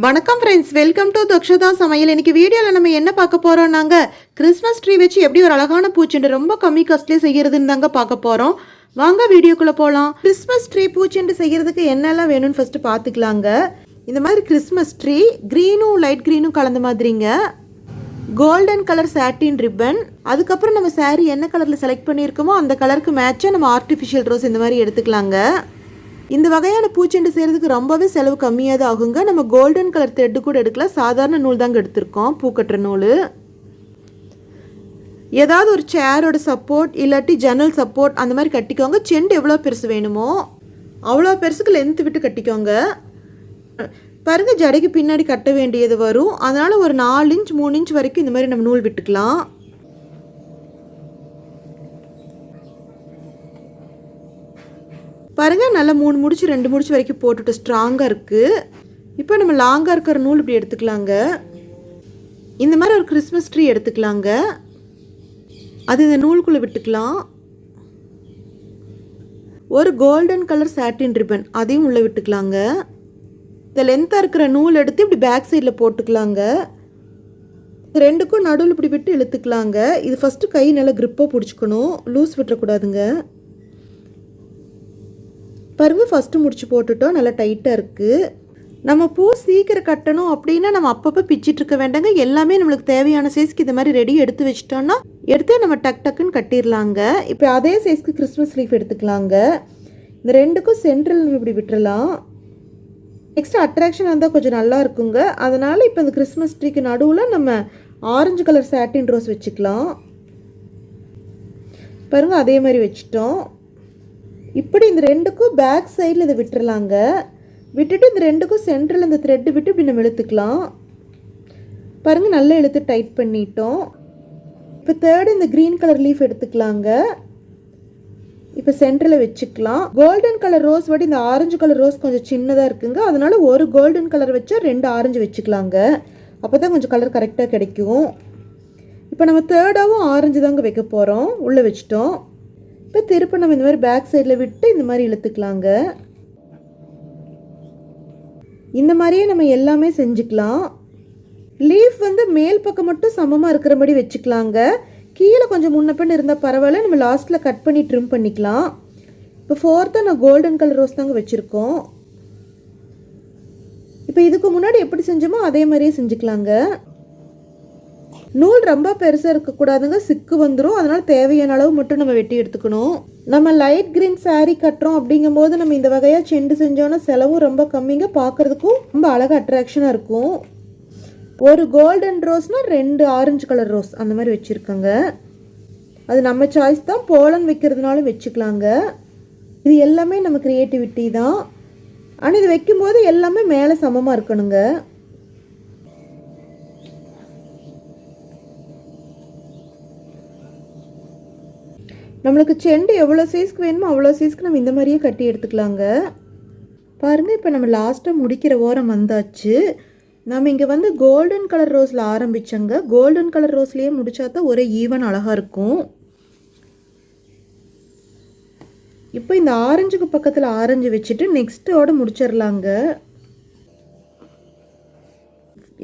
வணக்கம் friends, welcome to Dakshata சமையல். இன்னைக்கு வீடியோவில் நம்ம என்ன பார்க்க போகிறோம்னாங்க, கிறிஸ்மஸ் ட்ரீ வச்சு எப்படி ஒரு அழகான பூச்செண்டு ரொம்ப கம்மி காஸ்ட்லேயே செய்கிறதுன்னு தாங்க பார்க்க போகிறோம். வாங்க வீடியோக்குள்ளே போகலாம். கிறிஸ்மஸ் ட்ரீ பூச்செண்டு செய்கிறதுக்கு என்னெல்லாம் வேணும்னு ஃபஸ்ட்டு பார்த்துக்கலாங்க. இந்த மாதிரி கிறிஸ்மஸ் ட்ரீ க்ரீனும் லைட் க்ரீனும் கலந்த மாதிரிங்க, கோல்டன் கலர் சாட்டின் ரிப்பன், அதுக்கப்புறம் நம்ம சாரீ என்ன கலரில் செலக்ட் பண்ணியிருக்கோமோ அந்த கலருக்கு மேட்சாக நம்ம ஆர்டிஃபிஷியல் ரோஸ் இந்த மாதிரி எடுத்துக்கலாங்க. இந்த வகையான பூச்செண்டு செய்கிறதுக்கு ரொம்பவே செலவு கம்மியாக தான் ஆகுங்க. நம்ம கோல்டன் கலர் த்ரெட்டு கூட எடுக்கலாம், சாதாரண நூல் தாங்க எடுத்திருக்கோம், பூக்கட்டுற நூல். ஏதாவது ஒரு சேரோட சப்போர்ட் இல்லாட்டி ஜன்னல் சப்போர்ட் அந்த மாதிரி கட்டிக்கோங்க. செண்டு எவ்வளோ பெருசு வேணுமோ அவ்வளோ பெருசுக்கு லென்த்து விட்டு கட்டிக்கோங்க. பாருங்க, ஜடைக்கு பின்னாடி கட்ட வேண்டியது வரும், அதனால் ஒரு 4 இன்ச் 3 இன்ச் வரைக்கும் இந்த மாதிரி நம்ம நூல் விட்டுக்கலாம். பாருங்கள், நல்லா 3 முடிச்சு 2 முடிச்சு வரைக்கும் போட்டுட்டு ஸ்ட்ராங்காக இருக்குது. இப்போ நம்ம லாங்காக இருக்கிற நூல் இப்படி எடுத்துக்கலாங்க. இந்த மாதிரி ஒரு கிறிஸ்மஸ் ட்ரீ எடுத்துக்கலாங்க. அது இந்த நூலுக்குள்ளே விட்டுக்கலாம். ஒரு கோல்டன் கலர் சாட்டின் ரிப்பன் அதையும் உள்ளே விட்டுக்கலாங்க. இந்த லென்த்தாக இருக்கிற நூல் எடுத்து இப்படி பேக் சைடில் போட்டுக்கலாங்க. ரெண்டுக்கும் நடுவில் இப்படி விட்டு இழுத்துக்கலாங்க. இது ஃபஸ்ட்டு கை நல்லா க்ரிப்பாக பிடிச்சிக்கணும், லூஸ் விட்டுறக்கூடாதுங்க. பாருங்க, ஃபஸ்ட்டு முடிச்சு போட்டுட்டோம், நல்லா டைட்டாக இருக்குது. நம்ம பூ சீக்கிரம் கட்டணும் அப்படின்னா நம்ம அப்பப்போ பிச்சிட்டு இருக்க வேண்டாங்க. எல்லாமே நம்மளுக்கு தேவையான சைஸ்க்கு இந்த மாதிரி ரெடி எடுத்து வச்சிட்டோம்னா எடுத்து நம்ம டக் டக்குன்னு கட்டிடலாங்க. இப்போ அதே சைஸ்க்கு கிறிஸ்மஸ் லீஃப் எடுத்துக்கலாங்க. இந்த ரெண்டுக்கும் சென்ட்ரல் இப்படி விட்டுறலாம். நெக்ஸ்ட் அட்ராக்ஷன் வந்தால் கொஞ்சம் நல்லா இருக்குங்க. அதனால் இப்போ இந்த கிறிஸ்மஸ் ட்ரீக்கு நடுவில் நம்ம ஆரஞ்சு கலர் சாட்டின் ரோஸ் வச்சுக்கலாம். பாருங்கள், அதே மாதிரி வச்சிட்டோம். இப்படி இந்த ரெண்டுக்கும் பேக் சைடில் இதை விட்டுறலாங்க. விட்டுட்டு இந்த ரெண்டுக்கும் சென்ட்ரல் இந்த த்ரெட்டு விட்டு இப்படி நம்ம இழுத்துக்கலாம். பாருங்கள், நல்லா இழுத்து டைட் பண்ணிட்டோம். இப்போ தேர்டு இந்த க்ரீன் கலர் லீஃப் எடுத்துக்கலாங்க. இப்போ சென்டரில் வச்சுக்கலாம். கோல்டன் கலர் ரோஸ் வடி இந்த ஆரஞ்சு கலர் ரோஸ் கொஞ்சம் சின்னதாக இருக்குங்க, அதனால் ஒரு கோல்டன் கலர் வச்சா 2 ஆரஞ்சு வச்சுக்கலாங்க. அப்போ தான் கொஞ்சம் கலர் கரெக்டாக கிடைக்கும். இப்போ நம்ம தேர்டாகவும் ஆரஞ்சு தாங்க வைக்க போகிறோம். உள்ளே வச்சிட்டோம். இப்போ திருப்ப நம்ம இந்த மாதிரி பேக் சைடில் விட்டு இந்த மாதிரி இழுத்துக்கலாங்க. இந்த மாதிரியே நம்ம எல்லாமே செஞ்சுக்கலாம். லீஃப் வந்து மேல் பக்கம் மட்டும் சமமாக இருக்கிற மாதிரி வச்சுக்கலாங்க. கீழே கொஞ்சம் முன்ன பின் இருந்தால் பரவாயில்ல, நம்ம லாஸ்ட்டில் கட் பண்ணி ட்ரிம் பண்ணிக்கலாம். இப்போ ஃபோர்த்தாக நான் கோல்டன் கலர் ரோஸ் தாங்க வச்சுருக்கோம். இப்போ இதுக்கு முன்னாடி எப்படி செஞ்சோமோ அதே மாதிரியே செஞ்சுக்கலாங்க. நூல் ரொம்ப பெருசாக இருக்கக்கூடாதுங்க, சிக்கு வந்துடும். அதனால் தேவையான அளவு மட்டும் நம்ம வெட்டி எடுத்துக்கணும். நம்ம லைட் க்ரீன் சாரீ கட்டுறோம் அப்படிங்கும்போது நம்ம இந்த வகையாக செண்டு செஞ்சோன்னா செலவும் ரொம்ப கம்மிங்க, பார்க்குறதுக்கும் ரொம்ப அழகாக அட்ராக்ஷனாக இருக்கும். ஒரு கோல்டன் ரோஸ்னால் 2 ஆரஞ்சு கலர் ரோஸ் அந்த மாதிரி வச்சுருக்கோங்க. அது நம்ம சாய்ஸ் தான், போலன் வைக்கிறதுனாலும் வச்சுக்கலாங்க. இது எல்லாமே நம்ம க்ரியேட்டிவிட்டி தான். ஆனால் இது வைக்கும்போது எல்லாமே மேலே சமமாக இருக்கணுங்க. நம்மளுக்கு செண்டு எவ்வளோ சைஸ்க்கு வேணுமோ அவ்வளோ சைஸ்க்கு நம்ம இந்த மாதிரியே கட்டி எடுத்துக்கலாங்க. பாருங்கள், இப்போ நம்ம லாஸ்ட்டாக முடிக்கிற ஓரம் வந்தாச்சு. நம்ம இங்கே வந்து கோல்டன் கலர் ரோஸில் ஆரம்பித்தோங்க. கோல்டன் கலர் ரோஸ்லேயே முடித்தா தான் ஒரே ஈவன் அழகாக இருக்கும். இப்போ இந்த ஆரஞ்சுக்கு பக்கத்தில் ஆரஞ்சு வச்சுட்டு நெக்ஸ்ட்டோட முடிச்சிடலாங்க.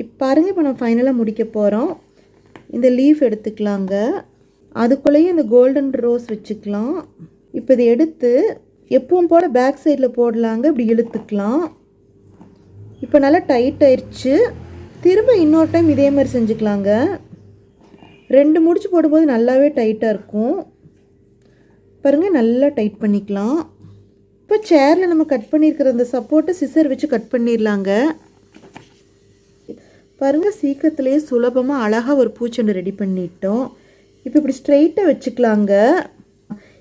இப்போ பாருங்கள், இப்போ நம்ம ஃபைனலாக முடிக்க போகிறோம். இந்த லீஃப் எடுத்துக்கலாங்க. அதுக்குள்ளேயே இந்த கோல்டன் ரோஸ் வச்சுக்கலாம். இப்போ இதை எடுத்து எப்பவும் போல் பேக் சைடில் போடலாங்க. இப்படி இழுத்துக்கலாம். இப்போ நல்லா டைட் ஆயிடுச்சு. திரும்ப இன்னொரு டைம் இதே மாதிரி செஞ்சுக்கலாங்க. 2 முடிச்சு போடும்போது நல்லாவே டைட்டாக இருக்கும். பாருங்கள், நல்லா டைட் பண்ணிக்கலாம். இப்போ சேரில் நம்ம கட் பண்ணியிருக்கிற அந்த சப்போர்ட்டை சிசர் வச்சு கட் பண்ணிடலாங்க. பாருங்கள், சீக்கிரத்துலேயே சுலபமாக அழகாக ஒரு பூச்செண்டு ரெடி பண்ணிட்டோம். இப்போ இப்படி ஸ்ட்ரெயிட்டாக வச்சுக்கலாங்க.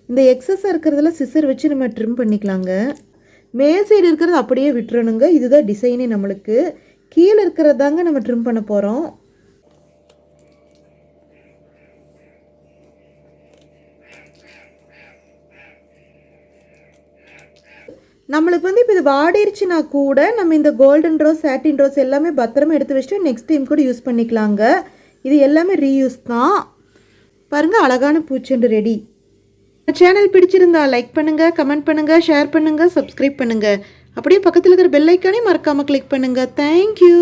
இந்த எக்ஸஸாக இருக்கிறதுல சிசர் வச்சு நம்ம ட்ரிம் பண்ணிக்கலாங்க. மேல் சைடு இருக்கிறது அப்படியே விட்டுறணுங்க. இதுதான் டிசைனே. நம்மளுக்கு கீழே இருக்கிறது தாங்க நம்ம ட்ரிம் பண்ண போகிறோம். நம்மளுக்கு வந்து இப்போ இது வாடிருச்சுன்னா கூட நம்ம இந்த கோல்டன் ரோஸ் சாட்டின் ரோஸ் எல்லாமே பத்திரமா எடுத்து வச்சுட்டு நெக்ஸ்ட் டைம் கூட யூஸ் பண்ணிக்கலாங்க. இது எல்லாமே ரீயூஸ் தான். பாருங்கள், அழகான பூச்செண்டு ரெடி. சேனல் பிடிச்சிருந்தா லைக் பண்ணுங்கள், கமெண்ட் பண்ணுங்கள், ஷேர் பண்ணுங்கள், சப்ஸ்கிரைப் பண்ணுங்கள். அப்படியே பக்கத்தில் இருக்கிற பெல் ஐக்கானே மறக்காமல் கிளிக் பண்ணுங்கள். தேங்க்யூ.